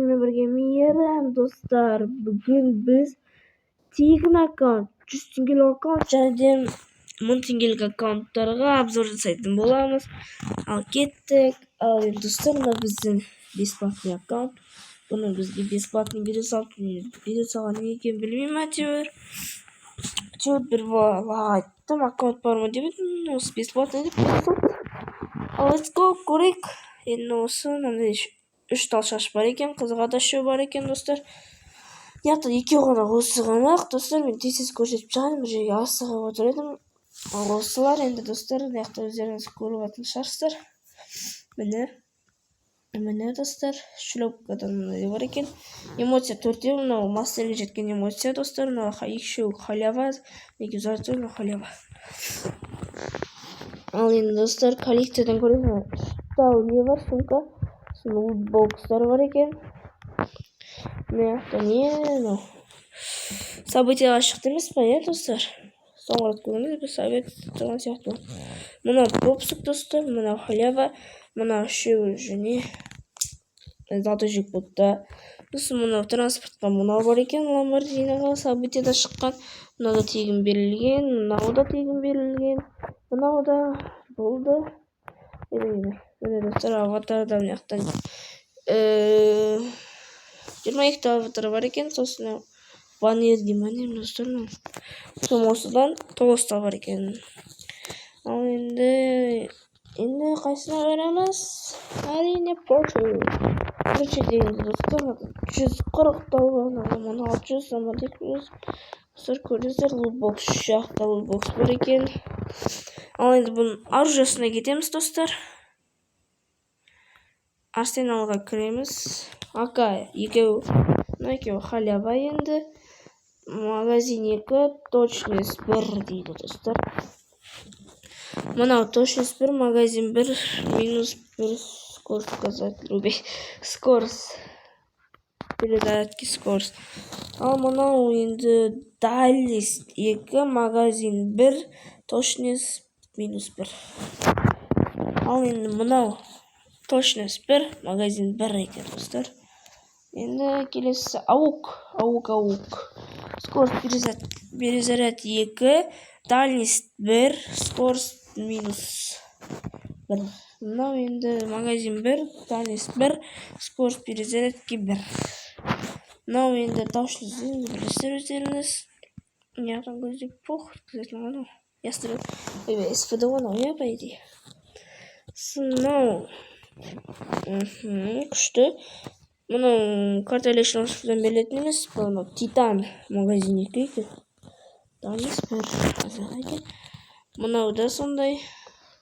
Мен бірге мейірім достар. Бүгін біз тегін аккаунт, 100 теңгелік аккаунт және 1000 теңгелік аккаунттарға обзор жасайтын боламыз. Ал кеттік. Ал достар, мына біздің бесплатный аккаунт. Бұны бізге бесплатный бере салған не екенін білмеймін, әйтеуір бір бала айттым, аккаунт бар ма деп едім, осы бесплатный деп бере салды. Ал let's go, көрейік. Енді осы мынандай 3 тал шаш бар екен, қызға да үшеу бар екен достар. Яқты екеу ғана осы ғана достар, мен тез көрсетіп жағын бір жерге асығып отыр едім. Ал осылар енді достар, яқты өздеріңіз көріп атын шығарсыздар. Міне достар, шлепкадан мындай бар екен. Эмоция 4-еу, мынау мастерге жеткен эмоция достар, мынау екеуі халява, екеуі халява. Ал енді достар, коллекциядан көрейін, тал не бар, сумка, лутбокстар бар екен. Не, событияға шықты емес па, достар? Соңғы рет көріңіз, бір совет тұрған сияқты. Мынау пропуск достар, мынау халява, мынау үшеуі және заты жекпотта. Мынау транспортқа мынау бар екен, ламборджиниға событияда шыққан. Мынау да тегін берілген, мынау да тегін берілген, мынау да болды. Міне достар, аватардан яқтан 22 аватар бар екен, сосын баннер деймін достар. Сосын осыдан 9 бар екен. Ал енді қайсына барамыз? Әрине Porsche. Porsche деген достар, 140 тал бар, 600, 200. Достар көрдіңіздер, лутбокс жақта лутбокс бар екен. Ал енді бұның оружиясына кетеміз достар. Арсеналға кіреміз. Ака, екеуі халява енді. Магазин 2, точность 1 дейді достар. Мынау точность 1, магазин 1, минус 1, скорость показатель, скорость, перезарядки скорость. Ал мынау енді дальность 2, магазин 1, точность минус 1. Ал енді мынау точность 1, магазин 1 екен достар. Енді келесі аук. Скорость перезаряд 2, дальность 1, скорость минус 1. Мынау енді магазин 1, дальность 1, скорость перезарядки 1. Мынау енді точность білесіздер өздеріңіз. Яғын көздеп пох, күзетілген ястырып. СФД оны оя по идее. Мынау күшті. Мынау картелешін ашудан берілетін емес. Бұл Титан магазин 2 екен. Дальность 1. Мынау да сондай.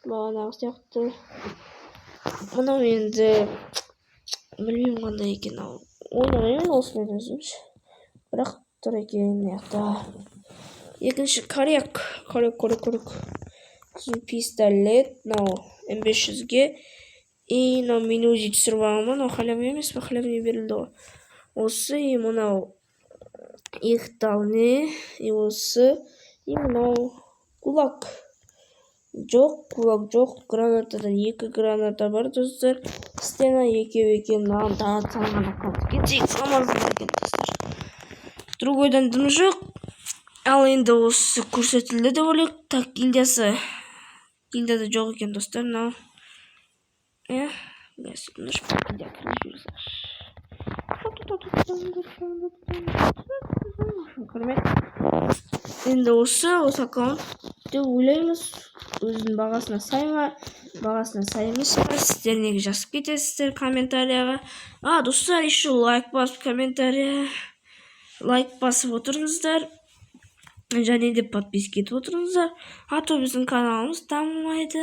Бағанағы сияқты. Мынау енді білмеймін қандай екен. Ойнамаймын осымен өзіміз. Бірақ тұр екен яқта. Екінші корек. Пистолет. Мынау М500-ге. И мынау мен өзі түсіріп алғанмын. Мынау халява емес пе, халява не берілді ғой. Осы и мынау иқталны. И осы. И мынау кулак. Кулак жоқ. Гранатадан 2 граната бар достар. Стена екеу екен. Маған тағы салған аккаунт. Кетсек салмазымыз екен достар. Другойдан дым жоқ. Ал енді осы көрсетілді деп ойлайық. Так, гильдиясы. Гильдияда жоқ екен достар. Мынау. Енді осы аккаунтты ойлаймыз. Өзінің бағасына сай ма, бағасына сай емес па, сіздер неге жазып кетесіздер комментарияға. Достар, еще лайк басып комментария. Лайк басып отырыңыздар. Және де подписка етіп отырыңыздар. А то біздің каналымыз дамымайды.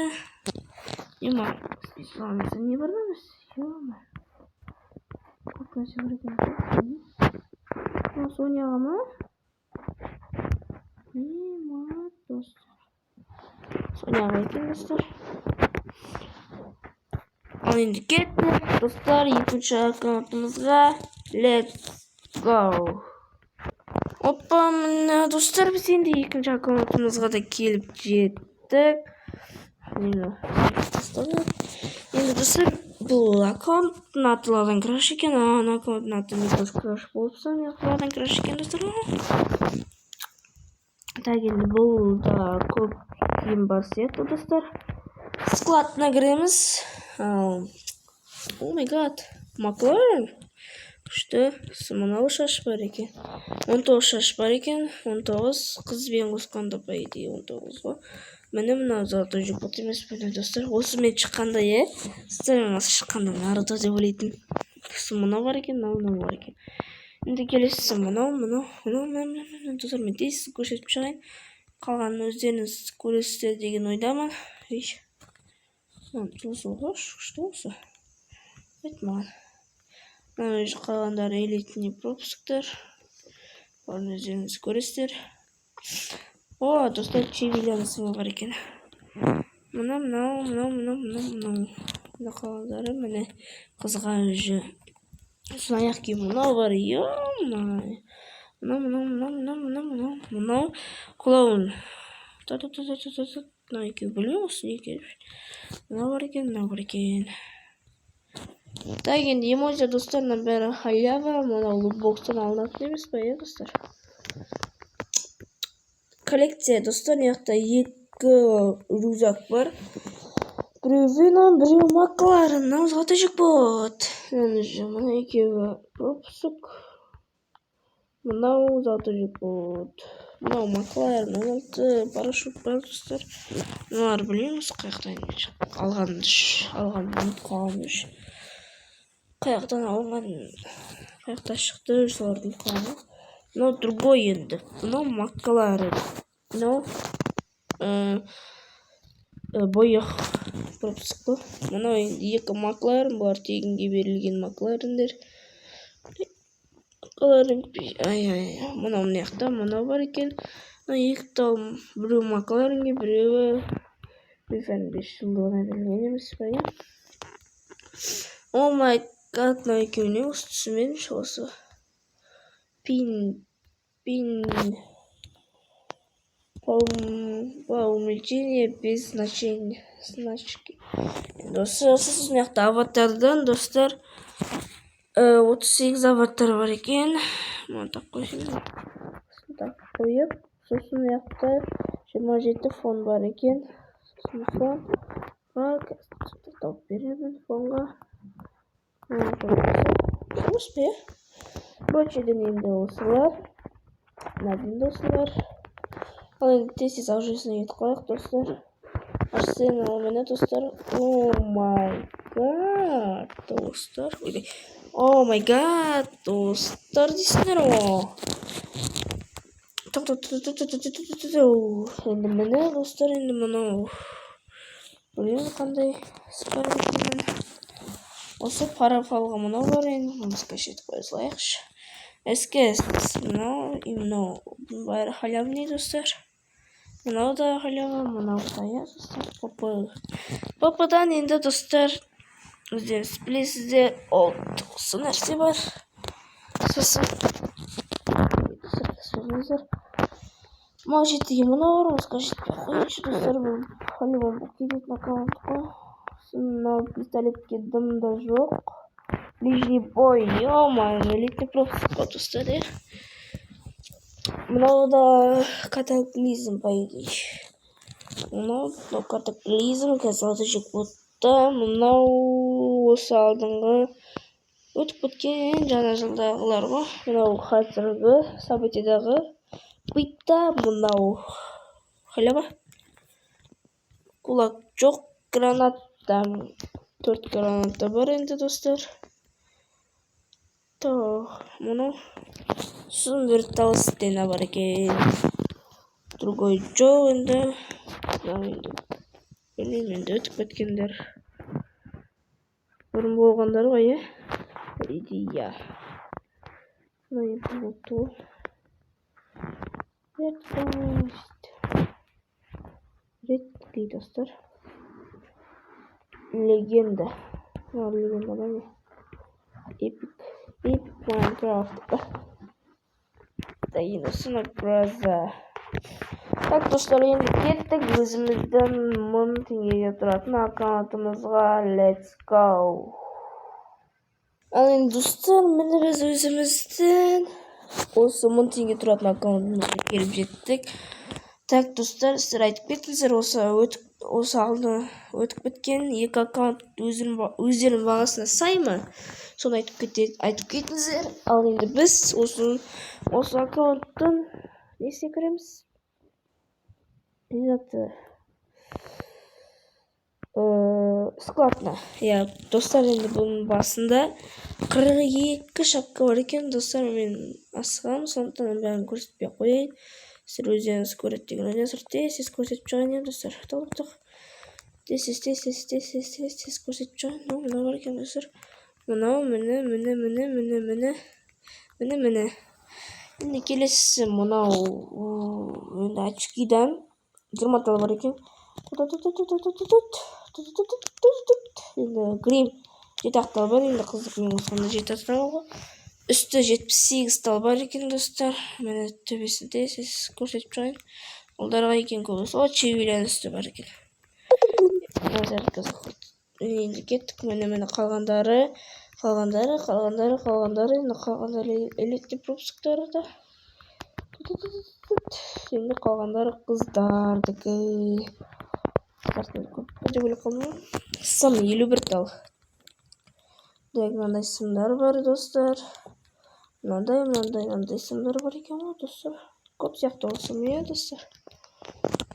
Не бар да біз? Көп нәрсе бар екен. Соняға ма? Соняға екен достар. Ал енді кетті достар, екінші аккаунтымызға. Let's go. Опа, міне достар, біз енді екінші аккаунтымызға да келіп жеттік. Енді достар, Бұл аккаунттың аты Ладан Краш екен, аккаунттың аты Микос Краш болыпса, Ладан Краш екен достар. Так, енді бұл да көп киім бар сияқты достар. Складына кіреміз. О май гад, Макларен. Күшті, мынау шаш бар екен. 19 шаш бар екен, 19 қызбен қосқанда по идее 19 ғой. Міне мынау золотой жұлдыз емес пе достар. Осы мен шыққанда сіздер шыққанда Наруто деп ойлайтын. Мынау бар екен, мынау бар екен. Енді келесіз мынау достар, мен тез көрсетіп шығайын. Қалғанын өздеріңіз көресіздер деген ойдамын. Осы күшті осы. Айт маған. Қалғандары элитный пропусктар. Оны өздеріңіз көресіздер. О, достар, чевилияны сымы бар екен. Мынау. Мына қалғандары, міне қызға жү. Сосын аяқ киім мынау бар, ё-май. Мынау клоун. Мынау екеу білмеймін осы не керек. Мынау бар екен. Так, енді эмоджи достарынан бәрі халява. Мынау лутбокстан алынатын емес па, достар? Коллекция достар, яқта 2 рюкзак бар. Біреу Веном, біреу Макларен, мынау золотой джекпот. Мына екеуі пропуск. Мынау золотой джекпот. Мынау Макларен, 16 парашют бар достар. Мыналар білеміз қаяқтан алғанын қаламыз. Қаяқтан алған, қаяқта шықты солардың қаламы. Мынау другой енді. Мынау Макларен. Мынау бойық пропуск. Мынау енді 2 Макларен, бұлар тегінге берілген Макларендер. Мынау мынаяқта, мынау бар екен. Мынау 2 тал, біреу Макларенге, біреуі 5 жылдығына берілген емес па, О май гад, мынау екеуіне осы түсімен осы. Пин. По умельчению без значения. Значки. Достар, сосын яқта аватардан, достар, 38 аватар бар екен. Мұны так қойып. Сосын яқта 27 фон бар екен. Сосын фон. Бак, тауып беремін фонға. Жұмыс бе? Бөлшеден енді осылар. Надын достар. Ал енді тез алжесіне етіп қойық достар. Ашсен алмені достар. О май гад достар. О май гад достар дейсіңдер о. Енді міне достар, енді мынау. Білемін қандай спайрекемен. Осы парафалға мынау бар енді. Мұны скачать қойсылайықшы. Эскес, мынау бәрі халявный достар. Мынау да халява, мынау да достар. Попадан енді достар, өздеріңіз білесіздер, осы нәрсе бар. Сосын мал жетіге мынау бар, осыға жетпей қойыншы достар. Бұл халяван бұл келетін аккаунт қой. Мынау пистолетке дым да жоқ. Ближний бой, ё-май, элитный пропуск достар, Мынау да катаклизм, по идее. Мынау катаклизм, золотой джекпотта. Мынау осы алдыңғы өтіп кеткен жаңа жылдағылар ғой. Мынау қазіргі событиядағы битта. Мынау халява. Кулак жоқ, граната. 4 граната бар енді достар. Мынау сосын виртуал стена бар екен. Другой жоқ енді. Білмеймін енді өтіп кеткендер. Бұрын болғандар ғой, Идея. Мынау бұлту. Редкий достар. Легенда. Легенда да не? Эпик Майнкрафт. Да енді сына гроза. Так, достар, енді кеттік. Өзіміздің 1000 теңгеге тұратын аккаунтымызға. Let's go. Ал енді достар, міне біз өзіміздің осы 1000 теңге тұратын аккаунтымызға келіп жеттік. Так, достар, сіздер айтып кеттіңіздер, осы алды өтіп кеткен екі аккаунт өздерінің бағасына сай ма? Соны айтып кеттіңіздер. Ал енді біз осы аккаунттың несіне кіреміз? Складына. Достар, енді бұның басында 42 шапка бар екен. Достар, мен асығамын, сондықтан бәрін көрсетпей қояйын. Сіздер өздеріңіз көреді деген ойлаңыздар. Тез көрсетіп жағайын, достар. Тез көрсетіп жағайын. Мынау бар екен, достар. Мынау, міне. Енді келесі мынау енді очкидан 20 тал бар екен. Енді грим 7 тал бар, енді қызық мен осында 7 тал ғой. Үсті 78 тал бар екен, достар. Мені төбесінде сіз көрсетіп жағайын. Олдарға екен көбісі. О, чевилян үсті бар екен. Енді кеттік, мені қалғандары. Енді қалғандары электропропусктары да. Енді қалғандары қыздардікі. Көппеде бөлі қалмай. Сын 51 тал. Мынандай сымдар бар, достар. Мынандай сымдар бар екен ғой, достар. Көп сияқты ол сым, достар.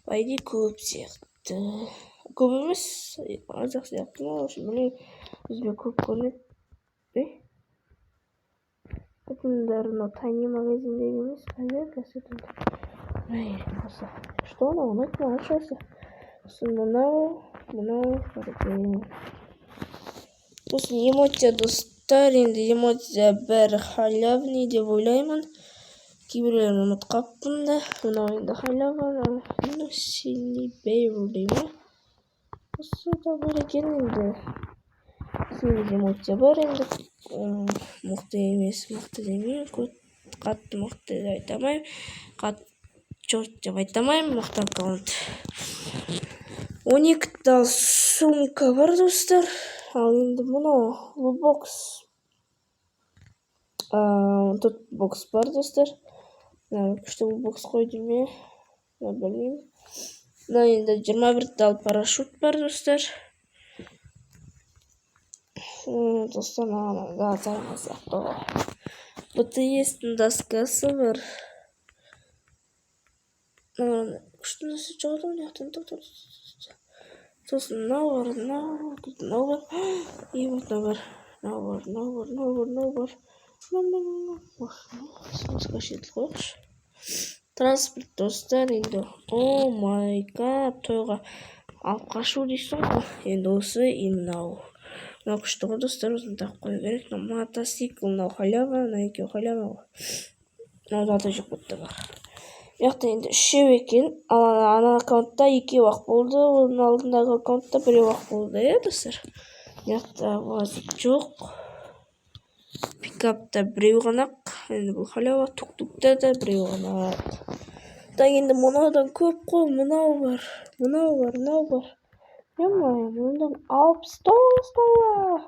Байди көп сияқты. Көп емес, азақ сияқты ма? Білейм, бізбе көп көрінеді. Бұтындарын тайни магазиндегі емес, проверка сөйтімді. Что она? Он это начался. Мынау бар екен. Сосын эмоция, достар, енді эмоция бәрі халявный деп ойлаймын. Кейбіреулерін ұмытып қаппын да. Мынау енді халявный. Синий бейбіл деймін. Осы да бар екен енді. Сегіз эмоция бар енді. Мықты емес, мықты демеймін. Қатты мықты деп айтамайым. Қатты чорт деп айтамайым. Мықты аккаунт. 12 тал сумка бар, достар. Ал енді мынау лутбокс. Тут бокс бар, достар. Күшті лутбокс қойды ме? Білмеймін. Мына енді 21 тал парашют бар, достар. Достар, да, зарма сияқты ғой. БТС-тің доскасы бар. Күшті нәрсе жоғады ғой, неқтен. Сосын мынау бар. И вот мынау бар. Скашетіл қойықшы. Транспорт, достар, енді. О май гад, тойға алып қашу дейсің ғой. Енді осы и мынау. Мынау күшті ғой, достар, осыны тақып қою керек. Мотоцикл, мынау халява, мынау екеу халява ғой. Мынау да жекпотта бар. Яқты енді 3 екен. Ана аккаунтта 2 уақ болды. Оның алдындағы аккаунтта 1 уақ болды, достар. Яқты вазик жоқ. Пикапта 1 ғанақ. Енді бұл халява. Тук-тукта да 1 ғанақ. Да енді мұнаудан көп қой. Мұнау бар. Ямай, мұндан 69 тала.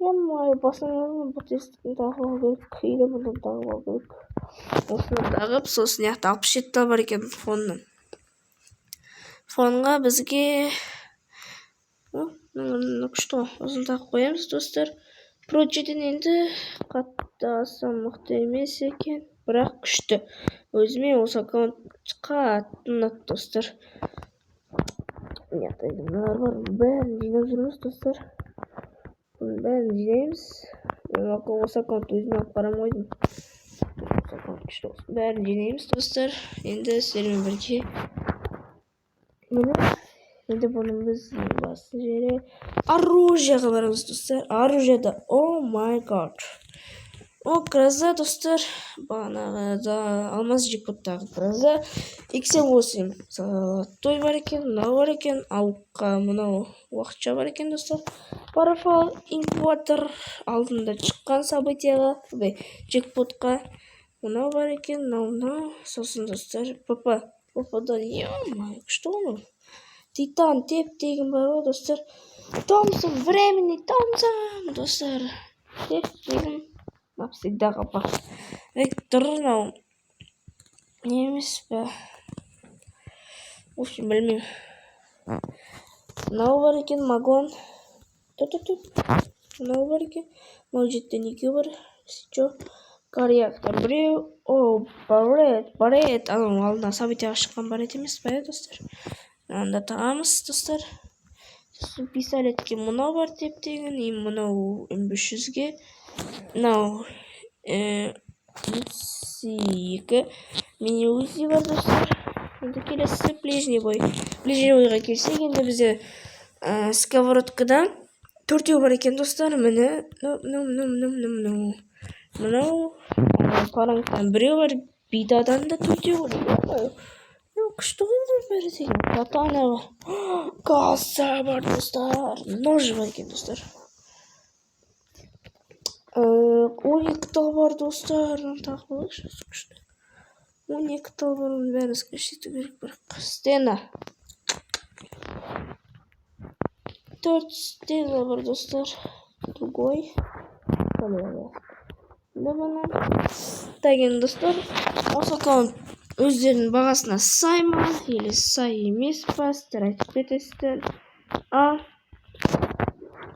Ямай, басыңызын бұтестікін тағыла керек. Кейлі бұндан тағыла керек. Осыны тағып, сосын яқты 67 тал бар екен фонның. Фонға бізге күшті ғой. Осыны тағып қоямыз, достар. Прочеден енді қатты аса мықты емес екен. Бірақ күшті. Өзіме осы аккаунтқа аттынат, достар. Мыналар бар. Бәрін жинап жүрміз, достар. Бәрін жинаймыз. Осы аккаунт өзіме алып қарамайдым. Бәрін жинаймыз, достар. Енді сіздермен бірге. Енді бұның біз басын жере. Оружияға барамыз, достар. Оружияда. О май гад. О, гроза, достар. Бағанағы алмаз жекпоттағы гроза. X8 той бар екен, мынау бар екен. Ауыққа мынау уақытша бар екен, достар. Парафал инкубатор алдында шыққан событияға, жекпотқа. Мынау бар екен, мынау. Сосын, достар, пападан емай, күшті ғой. Титан теп деген бар ғой, достар. Томсон, временный Томсон, достар. Фильм навсегда капар. Вектор не емес пе? В общем, білмеймін. Мынау бар екен, магон. Мынау бар екен. 07-2 бар. Реактор біреу. О, барет. Ананың алдына событияға шыққан барет емес па, достар? Анда тағамыз, достар. Пистолетке мынау бар тептеген. И мынау М500-ге. Мынау М2 мини узи бар, достар. Енді келесі ближний бойға келсек, енді бізде сковородкадан төртеу бар екен, достар. Мынау паранктан біреу бар, бидадан да төртеу бар. Күшті ғой бәрі деген. Катана бар. Касса бар, достар. Нож бар екен, достар. 12 тал бар, достар. Тағы болайықшы, күшті. 12 тал бар, оның бәрін скачтету керек бір. Стена. 4 стена бар, достар. Другой. Деген, достар. Осы аккаунт өздерінің бағасына сай ма, или сай емес па, сіздер айтып кетесіздер.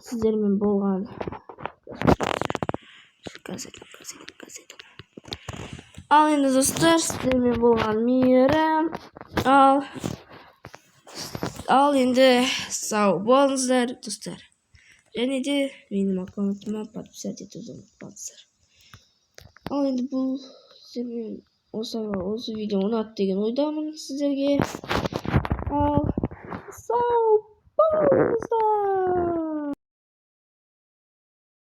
Сіздермен болған. Ал енді, достар, сіздермен болған мейірім. Ал енді сау болыңыздар, достар. Және де менің аккаунтыма подписать етуді ұмытпаңыздар. Ал енді бұл сіздермен осы видео ұнады деген ойдамын сіздерге. Ал сау болыңыздар.